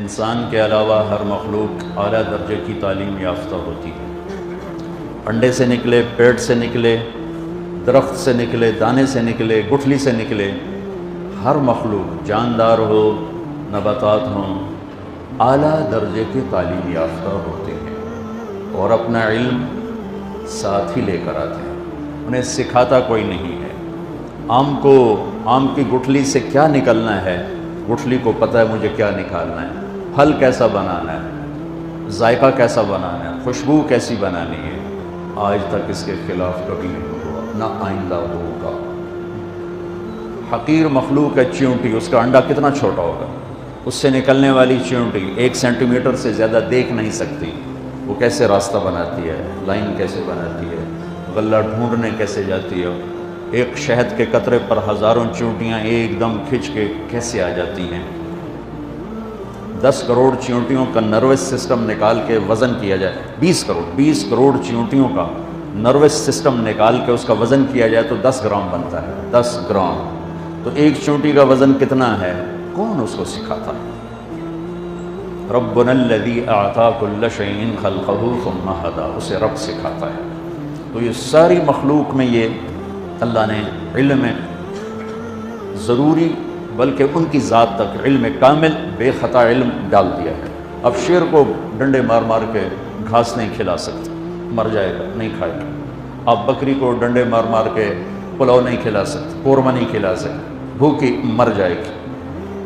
انسان کے علاوہ ہر مخلوق اعلیٰ درجے کی تعلیم یافتہ ہوتی ہے۔ انڈے سے نکلے، پیٹ سے نکلے، درخت سے نکلے، دانے سے نکلے، گٹھلی سے نکلے، ہر مخلوق جاندار ہو، نباتات ہوں، اعلیٰ درجے کی تعلیم یافتہ ہوتے ہیں اور اپنا علم ساتھ ہی لے کر آتے ہیں، انہیں سکھاتا کوئی نہیں ہے۔ آم کی گٹھلی سے کیا نکلنا ہے، گٹھلی کو پتہ ہے مجھے کیا نکالنا ہے، پھل کیسا بنانا ہے، ذائقہ کیسا بنانا ہے، خوشبو کیسی بنانی ہے، آج تک اس کے خلاف کبھی نہیں ہوا، نہ آئندہ ہوگا۔ حقیر مخلوق ہے چیونٹی، اس کا انڈا کتنا چھوٹا ہوگا، اس سے نکلنے والی چیونٹی 1 سینٹی میٹر سے زیادہ دیکھ نہیں سکتی، وہ کیسے راستہ بناتی ہے، لائن کیسے بناتی ہے، غلہ ڈھونڈنے کیسے جاتی ہے، ایک شہد کے قطرے پر ہزاروں چیونٹیاں ایک دم کھنچ کے کیسے آ جاتی ہیں۔ 10 کروڑ چیونٹیوں کا نروس سسٹم نکال کے وزن کیا جائے، 20 کروڑ چیونٹیوں کا نروس سسٹم نکال کے اس کا وزن کیا جائے تو 10 گرام بنتا ہے، 10 گرام۔ تو ایک چیونٹی کا وزن کتنا ہے، کون اس کو سکھاتا ہے؟ ربنا الذی اعطی کل شیء خلقہ ثم ھدی، اسے رب سکھاتا ہے۔ تو یہ ساری مخلوق میں یہ اللہ نے علم ضروری بلکہ ان کی ذات تک علم کامل بے خطا علم ڈال دیا ہے۔ اب شیر کو ڈنڈے مار مار کے گھاس نہیں کھلا سکتے، مر جائے گا، نہیں کھائے گا۔ آپ بکری کو ڈنڈے مار مار کے پلاؤ نہیں کھلا سکتے، قورمہ نہیں کھلا سکتے، بھوکی مر جائے گی،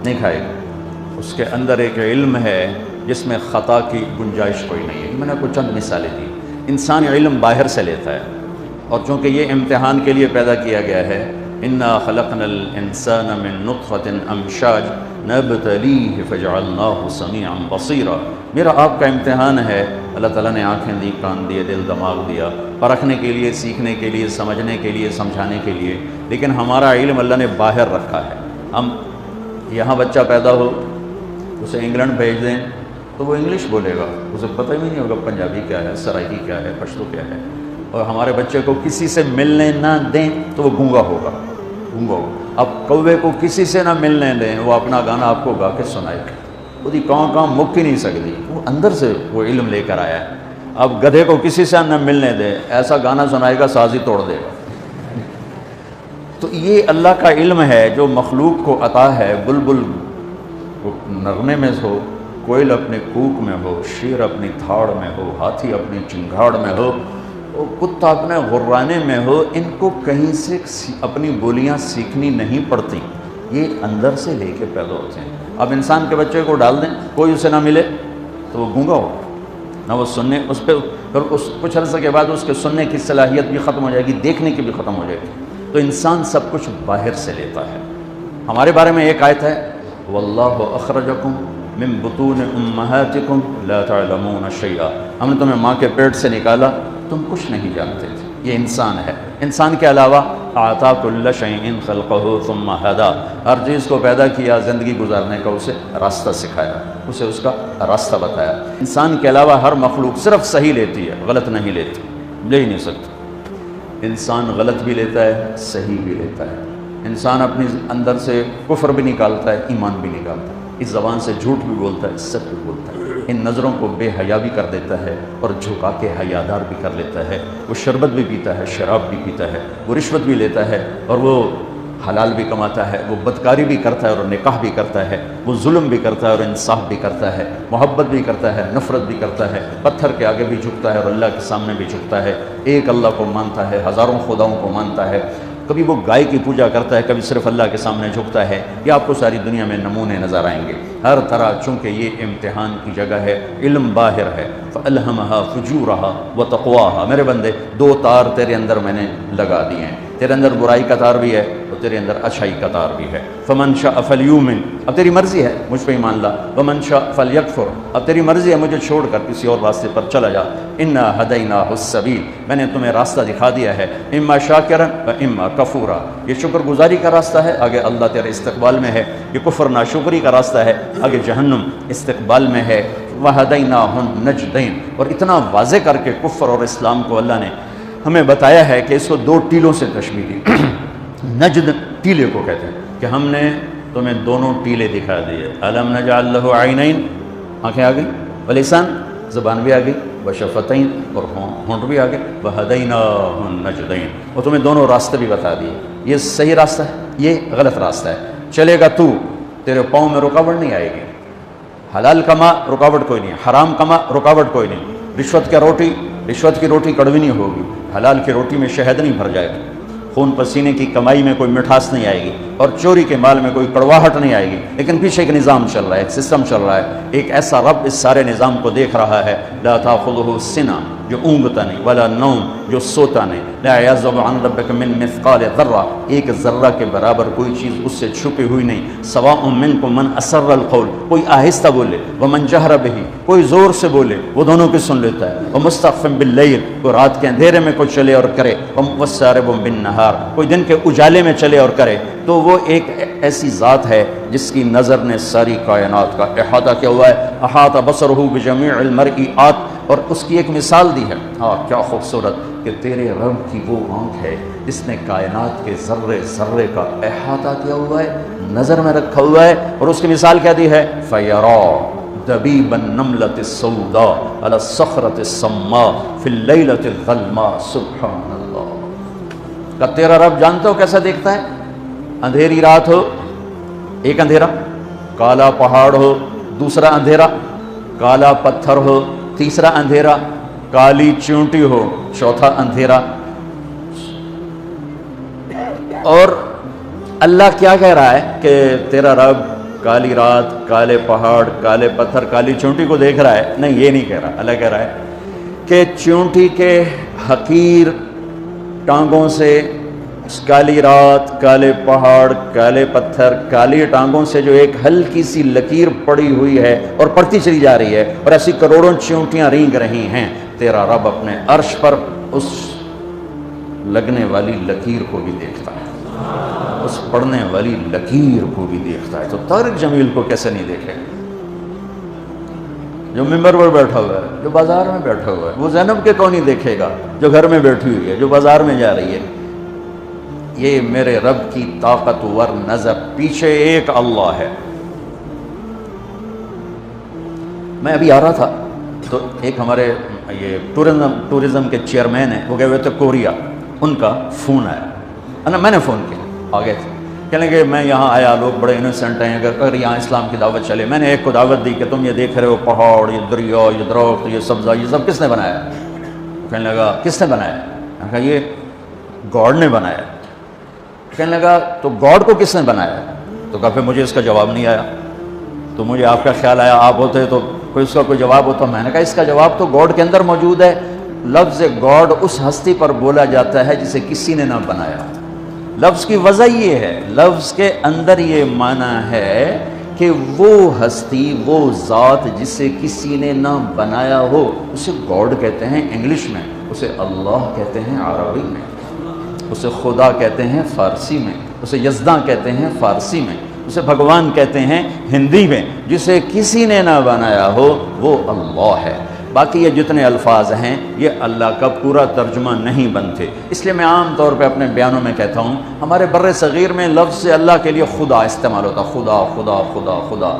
نہیں کھائے گا۔ اس کے اندر ایک علم ہے جس میں خطا کی گنجائش کوئی نہیں ہے۔ میں نے کچھ چند مثالیں دی۔ انسان علم باہر سے لیتا ہے، اور چونکہ یہ امتحان کے لیے پیدا کیا گیا ہے، انا خلقنا الانسان من نطفۃ امشاج نبتلیہ فجعلناہ سمیعا بصیرا۔ میرا آپ کا امتحان ہے، اللہ تعالیٰ نے آنکھیں دی، کان دیے، دل دماغ دیا، پرکھنے کے لیے، سیکھنے کے لیے، سمجھنے کے لیے، سمجھانے کے لیے، لیکن ہمارا علم اللہ نے باہر رکھا ہے۔ ہم یہاں بچہ پیدا ہو، اسے انگلینڈ بھیج دیں تو وہ انگلش بولے گا، اسے پتہ ہی نہیں ہوگا پنجابی کیا ہے، سرائکی کیا ہے، پشتو کیا ہے۔ اور ہمارے بچے کو کسی سے ملنے نہ دیں تو وہ گونگا ہوگا، گونگا ہوگا۔ اب کوے کو کسی سے نہ ملنے دیں، وہ اپنا گانا آپ کو گا کے سنائے گا، وہ کہاں مک ہی نہیں سکتی، وہ اندر سے وہ علم لے کر آیا ہے۔ اب گدھے کو کسی سے نہ ملنے دیں، ایسا گانا سنائے گا ساز ہی توڑ دے گا۔ تو یہ اللہ کا علم ہے جو مخلوق کو عطا ہے۔ بلبل نغمے میں ہو، کوئل اپنے کوک میں ہو، شیر اپنی تھاڑ میں ہو، ہاتھی اپنی چنگھاڑ میں ہو، کتا اپنے غرانے میں ہو، ان کو کہیں سے اپنی بولیاں سیکھنی نہیں پڑتی، یہ اندر سے لے کے پیدا ہوتے ہیں۔ اب انسان کے بچے کو ڈال دیں، کوئی اسے نہ ملے تو وہ گونگا ہو، نہ وہ سننے، اس پہ پھر کچھ عرصے کے بعد اس کے سننے کی صلاحیت بھی ختم ہو جائے گی، دیکھنے کی بھی ختم ہو جائے گی۔ تو انسان سب کچھ باہر سے لیتا ہے۔ ہمارے بارے میں ایک آیت ہے، واللہ اخرجکم من بطون امہاتکم لا تعلمون شیئا، ہم نے تمہیں ماں کے پیٹ سے نکالا، تم کچھ نہیں جانتے تھے۔ یہ انسان ہے۔ انسان کے علاوہ اعطی کل شیء خلقہ ثم ھدی، ہر چیز کو پیدا کیا، زندگی گزارنے کا اسے راستہ سکھایا، اسے اس کا راستہ بتایا۔ انسان کے علاوہ ہر مخلوق صرف صحیح لیتی ہے، غلط نہیں لیتی، لے ہی نہیں سکتی۔ انسان غلط بھی لیتا ہے، صحیح بھی لیتا ہے۔ انسان اپنی اندر سے کفر بھی نکالتا ہے، ایمان بھی نکالتا ہے، اس زبان سے جھوٹ بھی بولتا ہے، سچ بھی بولتا ہے، ان نظروں کو بے حیا بھی کر دیتا ہے اور جھکا کے حیادار بھی کر لیتا ہے۔ وہ شربت بھی پیتا ہے، شراب بھی پیتا ہے، وہ رشوت بھی لیتا ہے اور وہ حلال بھی کماتا ہے، وہ بدکاری بھی کرتا ہے اور نکاح بھی کرتا ہے، وہ ظلم بھی کرتا ہے اور انصاف بھی کرتا ہے، محبت بھی کرتا ہے، نفرت بھی کرتا ہے، پتھر کے آگے بھی جھکتا ہے اور اللہ کے سامنے بھی جھکتا ہے، ایک اللہ کو مانتا ہے، ہزاروں خداؤں کو مانتا ہے، کبھی وہ گائے کی پوجا کرتا ہے، کبھی صرف اللہ کے سامنے جھکتا ہے۔ یہ آپ کو ساری دنیا میں نمونے نظر آئیں گے ہر طرح، چونکہ یہ امتحان کی جگہ ہے، علم باہر ہے۔ فَأَلْهَمَهَا فُجُورَهَا وَتَقْوَاهَا، میرے بندے 2 تار تیرے اندر میں نے لگا دیے ہیں، تیرے اندر برائی کا تار بھی ہے اور تیرے اندر اچھائی کا تار بھی ہے۔ فَمَنْ شَاءَ فَلْيُؤْمِنْ، اب تیری مرضی ہے مجھ پہ ایمان لا، وَمَنْ شَاءَ فَلْيَكْفُرْ، اب تیری مرضی ہے مجھے چھوڑ کر کسی اور راستے پر چلا جا۔ إِنَّا هَدَيْنَاهُ السَّبِيلَ، میں نے تمہیں راستہ دکھا دیا ہے، اما شاکرا و اما کفورا، یہ شکر گزاری کا راستہ ہے، آگے اللہ تیرے استقبال میں ہے، یہ کفر ناشکری کا راستہ ہے، آگے جہنم استقبال میں ہے۔ وَهَدَيْنَاهُ النَّجْدَيْنِ، اور اتنا واضح کر کے کفر اور اسلام کو اللہ نے ہمیں بتایا ہے کہ اس کو 2 ٹیلوں سے تشبیہ دی۔ نجد ٹیلے کو کہتے ہیں کہ ہم نے تمہیں دونوں ٹیلے دکھا دیے۔ أَلَمْ نَجْعَلْ لَهُ عَيْنَيْنِ، آنکھیں آ گئی، ولیسان زبان بھی آ گئی، وشفتین اور ہونٹ بھی آ گئے، وہدیناہ النجدین، وہ تمہیں دونوں راستے بھی بتا دیے، یہ صحیح راستہ ہے، یہ غلط راستہ ہے، چلے گا تو تیرے پاؤں میں رکاوٹ نہیں آئے گی، حلال کما رکاوٹ کوئی نہیں، حرام کما رکاوٹ کوئی نہیں، رشوت کی روٹی کڑوی نہیں ہوگی، حلال کی روٹی میں شہد نہیں بھر جائے گا، خون پسینے کی کمائی میں کوئی مٹھاس نہیں آئے گی، اور چوری کے مال میں کوئی کڑواہٹ نہیں آئے گی، لیکن پیچھے ایک نظام چل رہا ہے، ایک سسٹم چل رہا ہے، ایک ایسا رب اس سارے نظام کو دیکھ رہا ہے، لا تاخذہ سنہ جو اونگتا نہیں، ولا نوم جو سوتا نہیں، لا یعزب عن ربک من مثقال ذرہ، ایک ذرہ کے برابر کوئی چیز اس سے چھپی ہوئی نہیں، سواء منکم من اسر القول، کوئی آہستہ بولے، ومن جہر بہ، کوئی زور سے بولے، وہ دونوں کی سن لیتا ہے، ومستخف باللیل، کوئی رات کے اندھیرے میں کوئی چلے اور کرے، وسارب بالنہار، کوئی دن کے اجالے میں چلے اور کرے، تو وہ ایک ایسی ذات ہے جس کی نظر نے ساری کائنات کا احاطہ کیا ہوا ہے، احاطہ بصرہ بجمیع المرئیات، اور اس کی ایک مثال دی ہے، کیا خوبصورت کہ تیرے رب کی وہ آنکھ ہے جس نے کائنات کے ذرے ذرے کا احاطہ کیا ہوا ہے، نظر میں رکھا ہوا ہے، اور اس کی مثال کیا دی ہے، فَيَرَى دَبِيبَ النَّمْلَةِ السَّوْدَاء عَلَى الصَّخْرَةِ الصَّمَّاء فِي اللَّيْلَةِ الظَّلْمَاء، سبحان اللہ، کہ تیرا رب جانتے ہو کیسا دیکھتا ہے، اندھیری رات ہو، ایک اندھیرا، کالا پہاڑ ہو، دوسرا اندھیرا، کالا پتھر ہو، تیسرا اندھیرا، کالی چونٹی ہو، چوتھا اندھیرا، اور اللہ کیا کہہ رہا ہے کہ تیرا رب کالی رات، کالے پہاڑ، کالے پتھر، کالی چونٹی کو دیکھ رہا ہے؟ نہیں، یہ نہیں کہہ رہا، اللہ کہہ رہا ہے کہ چونٹی کے حقیر ٹانگوں سے، کالی رات، کالے پہاڑ، کالے پتھر، کالی ٹانگوں سے جو ایک ہلکی سی لکیر پڑی ہوئی ہے اور پڑتی چلی جا رہی ہے، اور ایسی کروڑوں چونٹیاں رینگ رہی ہیں، تیرا رب اپنے عرش پر اس لگنے والی لکیر کو بھی دیکھتا ہے، اس پڑنے والی لکیر کو بھی دیکھتا ہے، تو طارق جمیل کو کیسے نہیں دیکھے؟ جو ممبر پر بیٹھا ہوا ہے، جو بازار میں بیٹھا ہوا ہے، وہ زینب کے کو نہیں دیکھے گا جو گھر میں بیٹھی ہوئی ہے، جو بازار میں جا رہی ہے؟ یہ میرے رب کی طاقتور نظر، پیچھے ایک اللہ ہے۔ میں ابھی آ رہا تھا تو ایک ہمارے یہ ٹورزم کے چیئرمین ہیں، وہ گئے ہوئے تھے کوریا، ان کا فون آیا، میں نے فون کیا، آگے تھے، کہنے کہ میں یہاں آیا، لوگ بڑے انوسنٹ ہیں، اگر یہاں اسلام کی دعوت چلے، میں نے ایک کو دعوت دی کہ تم یہ دیکھ رہے ہو پہاڑ، یہ دریا، یہ درخت، یہ سبزہ، یہ سب کس نے بنایا؟ کہنے لگا کس نے بنایا؟ میں کہا یہ گاڈ نے بنایا۔ کہنے لگا تو گاڈ کو کس نے بنایا؟ تو کہا پھر مجھے اس کا جواب نہیں آیا، تو مجھے آپ کا خیال آیا آپ ہوتے تو کوئی اس کا کوئی جواب ہوتا۔ میں نے کہا اس کا جواب تو گاڈ کے اندر موجود ہے، لفظ گاڈ اس ہستی پر بولا جاتا ہے جسے کسی نے نہ بنایا۔ لفظ کی وجہ یہ ہے، لفظ کے اندر یہ معنی ہے کہ وہ ہستی، وہ ذات جسے کسی نے نہ بنایا ہو، اسے گاڈ کہتے ہیں انگلش میں، اسے اللہ کہتے ہیں عربی میں، اسے خدا کہتے ہیں فارسی میں، اسے یزداں کہتے ہیں فارسی میں، اسے بھگوان کہتے ہیں ہندی میں، جسے کسی نے نہ بنایا ہو وہ اللہ ہے۔ باقی یہ جتنے الفاظ ہیں یہ اللہ کا پورا ترجمہ نہیں بنتے، اس لیے میں عام طور پہ اپنے بیانوں میں کہتا ہوں، ہمارے بر صغیر میں لفظ سے اللہ کے لیے خدا استعمال ہوتا، خدا خدا خدا خدا۔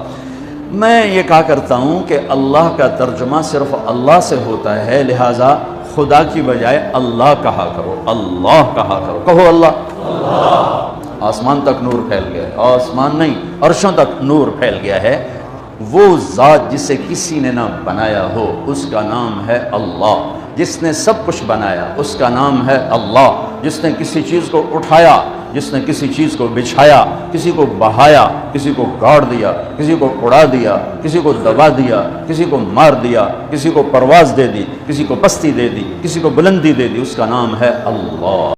میں یہ کہا کرتا ہوں کہ اللہ کا ترجمہ صرف اللہ سے ہوتا ہے، لہٰذا خدا کی بجائے اللہ کہا کرو، اللہ کہا کرو، کہو اللہ۔ آسمان تک نور پھیل گیا ہے، آسمان نہیں عرشوں تک نور پھیل گیا ہے۔ وہ ذات جسے کسی نے نہ بنایا ہو اس کا نام ہے اللہ، جس نے سب کچھ بنایا اس کا نام ہے اللہ، جس نے کسی چیز کو اٹھایا، جس نے کسی چیز کو بچھایا، کسی کو بہایا، کسی کو گاڑ دیا، کسی کو اڑا دیا، کسی کو دبا دیا، کسی کو مار دیا، کسی کو پرواز دے دی، کسی کو پستی دے دی، کسی کو بلندی دے دی، اس کا نام ہے اللہ۔